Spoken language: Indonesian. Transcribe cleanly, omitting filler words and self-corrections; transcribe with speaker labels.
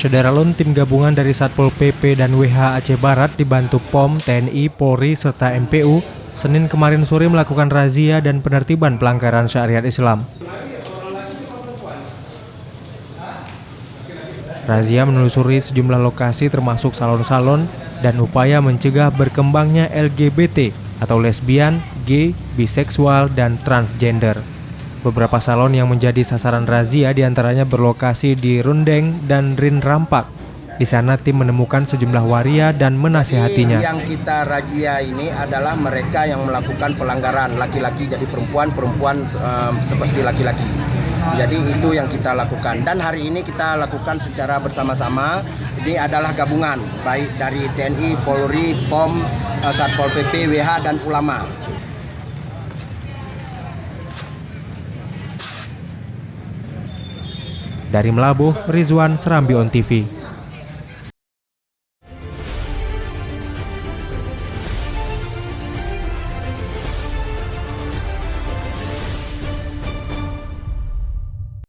Speaker 1: Sederalun tim gabungan dari Satpol PP dan WH Aceh Barat dibantu POM, TNI, Polri, serta MPU, Senin kemarin sore melakukan razia dan penertiban pelanggaran syariat Islam. Razia menelusuri sejumlah lokasi termasuk salon-salon dan upaya mencegah berkembangnya LGBT atau lesbian, gay, biseksual, dan transgender. Beberapa salon yang menjadi sasaran razia diantaranya berlokasi di Rundeng dan Rin Rampak. Di sana tim menemukan sejumlah waria dan menasihatinya.
Speaker 2: Yang kita razia ini adalah mereka yang melakukan pelanggaran, laki-laki jadi perempuan, perempuan seperti laki-laki. Jadi itu yang kita lakukan. Dan hari ini kita lakukan secara bersama-sama. Ini adalah gabungan baik dari TNI, Polri, POM, Satpol PP, WH, dan ulama.
Speaker 1: Dari Melabuh, Rizwan, Serambi On TV.